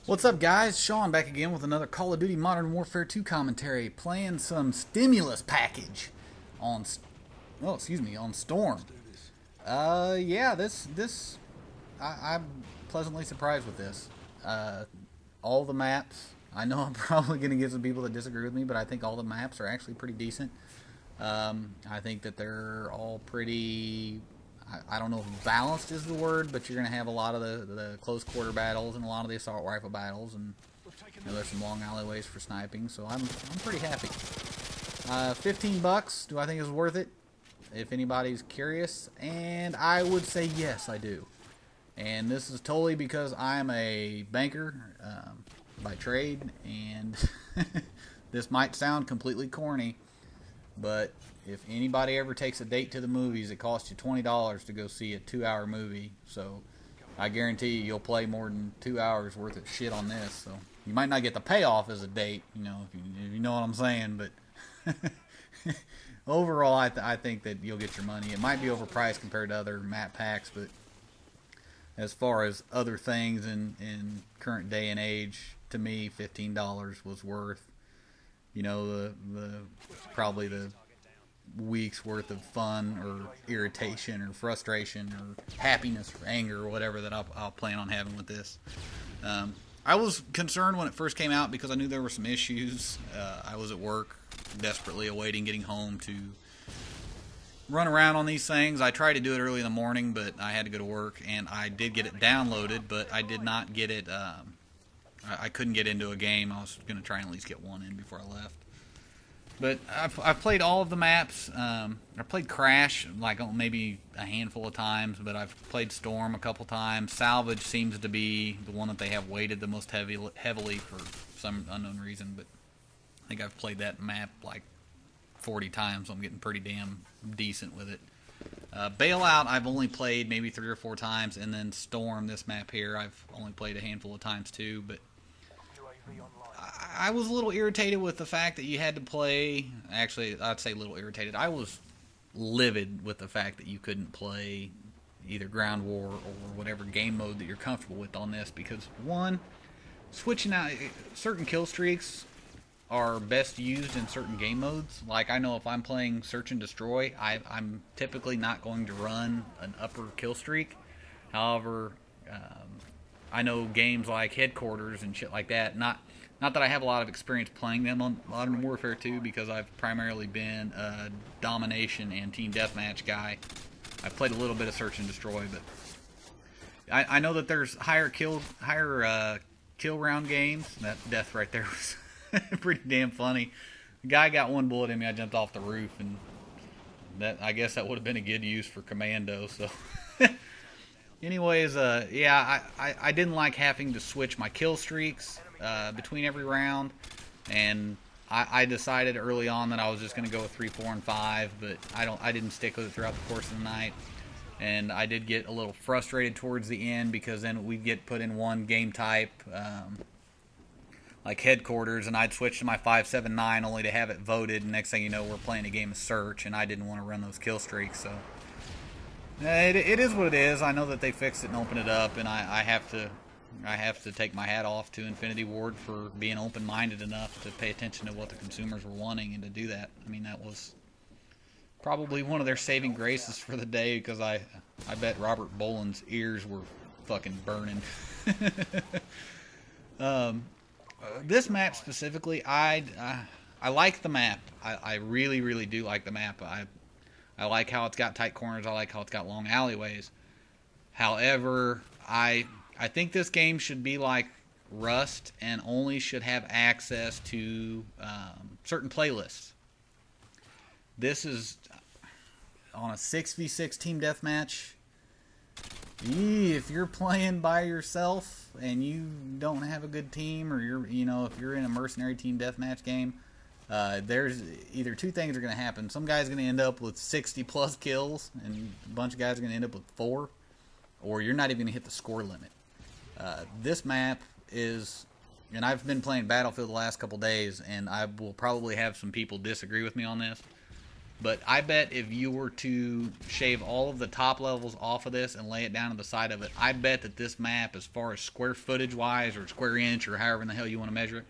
What's up, guys? Sean back again with another Call of Duty Modern Warfare 2 commentary, playing some stimulus package on, on Storm. Yeah, I'm pleasantly surprised with this. All the maps, I know I'm probably going to get some people that disagree with me, but I think all the maps are actually pretty decent. I think that they're all pretty, I don't know if balanced is the word, but you're going to have a lot of the close quarter battles and a lot of the assault rifle battles, and there's some long alleyways for sniping, so I'm pretty happy. $15, do I think is worth it? If anybody's curious, and I would say yes, I do. And this is totally because I'm a banker by trade, and this might sound completely corny, but if anybody ever takes a date to the movies, it costs you $20 to go see a 2-hour movie. So I guarantee you'll play more than 2 hours worth of shit on this. So you might not get the payoff as a date, if you know what I'm saying. But overall, I think that you'll get your money. It might be overpriced compared to other map packs, but as far as other things in current day and age, to me, $15 was worth, probably the week's worth of fun or irritation or frustration or happiness or anger or whatever that I'll plan on having with this. I was concerned when it first came out because I knew there were some issues. I was at work desperately awaiting getting home to run around on these things. I tried to do it early in the morning, but I had to go to work, and I did get it downloaded, but I did not get it. I couldn't get into a game. I was going to try and at least get one in before I left. But I've played all of the maps. I played Crash like maybe a handful of times, but I've played Storm a couple times. Salvage seems to be the one that they have weighted the most heavily for some unknown reason, but I think I've played that map like 40 times, so I'm getting pretty damn decent with it. Bailout I've only played maybe 3 or 4 times, and then Storm, this map here, I've only played a handful of times too, but I was a little irritated with the fact that you had to play, actually I'd say a little irritated, I was livid with the fact that you couldn't play either ground war or whatever game mode that you're comfortable with on this, because one, switching out certain kill streaks are best used in certain game modes. Like, I know if I'm playing search and destroy, I'm typically not going to run an upper kill streak. However, I know games like Headquarters and shit like that, not that I have a lot of experience playing them on Modern Warfare 2, because I've primarily been a domination and team deathmatch guy. I've played a little bit of search and destroy, but I know that there's higher kill round games. That death right there was pretty damn funny. The guy got one bullet in me. I jumped off the roof, and I guess that would have been a good use for commando. So, anyways, yeah, I didn't like having to switch my kill streaks between every round, and I decided early on that I was just going to go with 3, 4, and 5, but I didn't stick with it throughout the course of the night, and I did get a little frustrated towards the end, because then we'd get put in one game type, like Headquarters, and I'd switch to my 5.7.9 only to have it voted, and next thing you know, we're playing a game of search, and I didn't want to run those kill streaks. So it is what it is. I know that they fixed it and opened it up, and I have to take my hat off to Infinity Ward for being open-minded enough to pay attention to what the consumers were wanting and to do that. I mean, that was probably one of their saving graces for the day, because I bet Robert Boland's ears were fucking burning. This map specifically, I like the map. I really, really do like the map. I like how it's got tight corners. I like how it's got long alleyways. However, I think this game should be like Rust and only should have access to certain playlists. This is on a 6v6 team deathmatch. If you're playing by yourself and you don't have a good team, or if you're in a mercenary team deathmatch game, there's either two things are going to happen. Some guy's going to end up with 60 plus kills, and a bunch of guys are going to end up with 4, or you're not even going to hit the score limit. This map is, and I've been playing Battlefield the last couple days, and I will probably have some people disagree with me on this. But I bet if you were to shave all of the top levels off of this and lay it down to the side of it, I bet that this map, as far as square footage wise or square inch or however in the hell you want to measure it,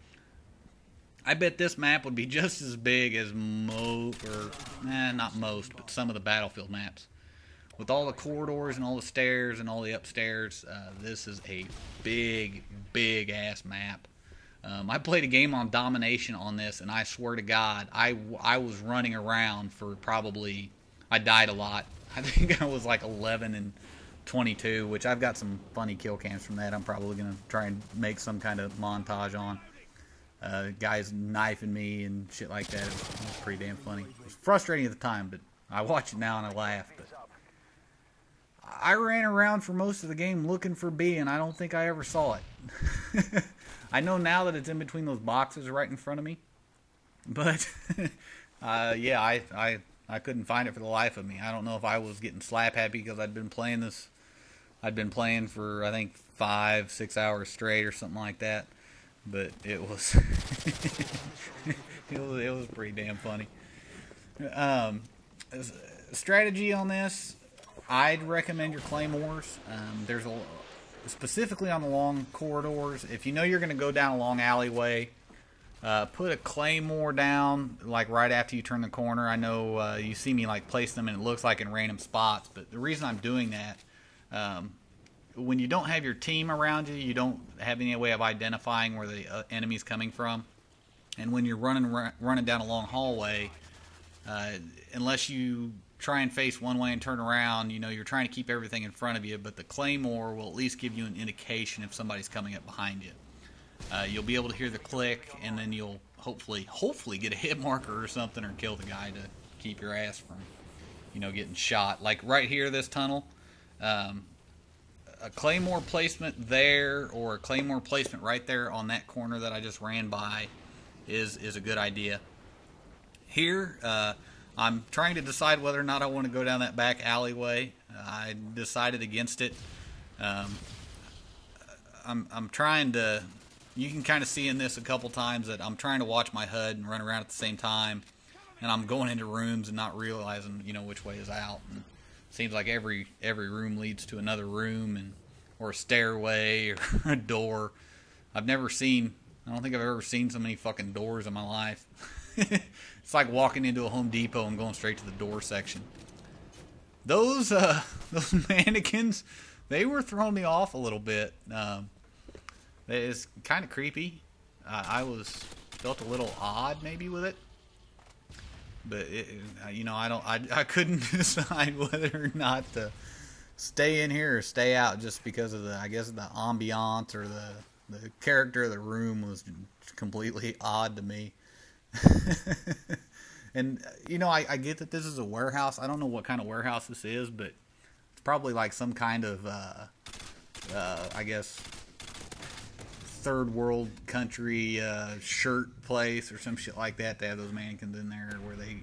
I bet this map would be just as big as not most, but some of the Battlefield maps. With all the corridors and all the stairs and all the upstairs, this is a big, big ass map. I played a game on domination on this, and I swear to God, I was running around for probably, I died a lot. I think I was like 11 and 22, which I've got some funny kill cams from that. I'm probably going to try and make some kind of montage on. Guys knifing me and shit like that. It was pretty damn funny. It was frustrating at the time, but I watch it now and I laugh. But I ran around for most of the game looking for B, and I don't think I ever saw it. I know now that it's in between those boxes right in front of me, but yeah, I couldn't find it for the life of me. I don't know if I was getting slap happy because I'd been playing this. I'd been playing for I think 5-6 hours straight or something like that. But it was it was pretty damn funny. Strategy on this, I'd recommend your claymores. There's specifically on the long corridors. If you know you're going to go down a long alleyway, put a claymore down like right after you turn the corner. I know you see me like place them and it looks like in random spots, but the reason I'm doing that, when you don't have your team around you, you don't have any way of identifying where the enemy's coming from. And when you're running down a long hallway, unless you try and face one way and turn around, you know, you're trying to keep everything in front of you, but the claymore will at least give you an indication if somebody's coming up behind you. You'll be able to hear the click, and then you'll hopefully get a hit marker or something, or kill the guy to keep your ass from, you know, getting shot. Like right here, this tunnel, a claymore placement there or a claymore placement right there on that corner that I just ran by is a good idea. Here, I'm trying to decide whether or not I want to go down that back alleyway. I decided against it. I'm trying to, you can kind of see in this a couple times that I'm trying to watch my HUD and run around at the same time, and I'm going into rooms and not realizing, you know, which way is out. And seems like every room leads to another room, or a stairway or a door. I don't think I've ever seen so many fucking doors in my life. It's like walking into a Home Depot and going straight to the door section. Those mannequins, they were throwing me off a little bit. It's kind of creepy. I felt a little odd maybe with it. But you know, I couldn't decide whether or not to stay in here or stay out, just because of I guess the ambiance or the character of the room was completely odd to me. And you know, I get that this is a warehouse. I don't know what kind of warehouse this is, but it's probably like some kind of I guess third world country shirt place or some shit like that. They have those mannequins in there where they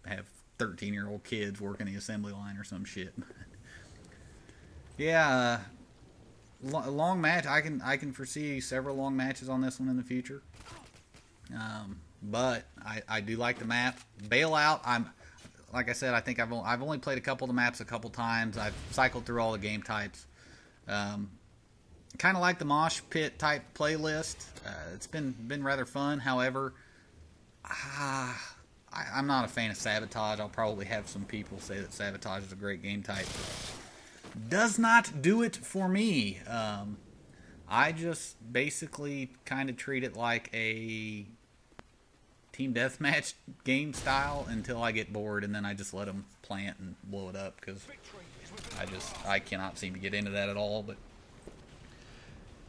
have 13-year-old kids working the assembly line or some shit. Yeah, long match. I can foresee several long matches on this one in the future. But I do like the map. Bailout, like I said, I think I've only played a couple of the maps a couple times. I've cycled through all the game types. Kind of like the mosh pit type playlist. It's been rather fun. However, I'm not a fan of sabotage. I'll probably have some people say that sabotage is a great game type. Does not do it for me. I just basically kind of treat it like a team deathmatch game style until I get bored, and then I just let them plant and blow it up, because I cannot seem to get into that at all. But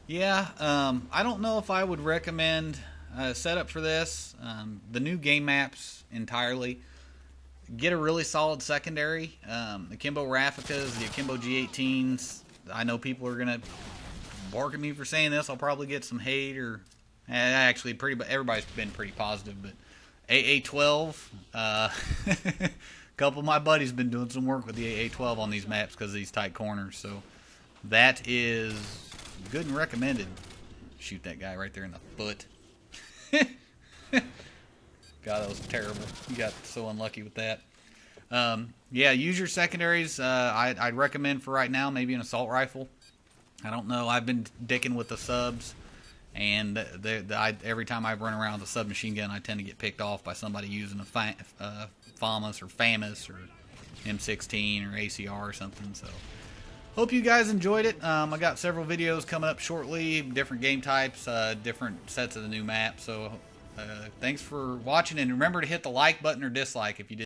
yeah, I don't know if I would recommend a setup for this. The new game maps entirely. Get a really solid secondary. Akimbo Raficas, the Akimbo G18s. I know people are gonna bark at me for saying this. I'll probably get some hate, or actually, everybody's been pretty positive. But AA12, a couple of my buddies been doing some work with the AA12 on these maps because of these tight corners. So that is good and recommended. Shoot that guy right there in the foot. God, that was terrible. You got so unlucky with that. Yeah, use your secondaries. I'd recommend for right now maybe an assault rifle. I don't know. I've been dicking with the subs, and every time I run around with a submachine gun, I tend to get picked off by somebody using a Famas or M16 or ACR or something. So, hope you guys enjoyed it. I got several videos coming up shortly, different game types, different sets of the new map. So, thanks for watching, and remember to hit the like button or dislike if you did.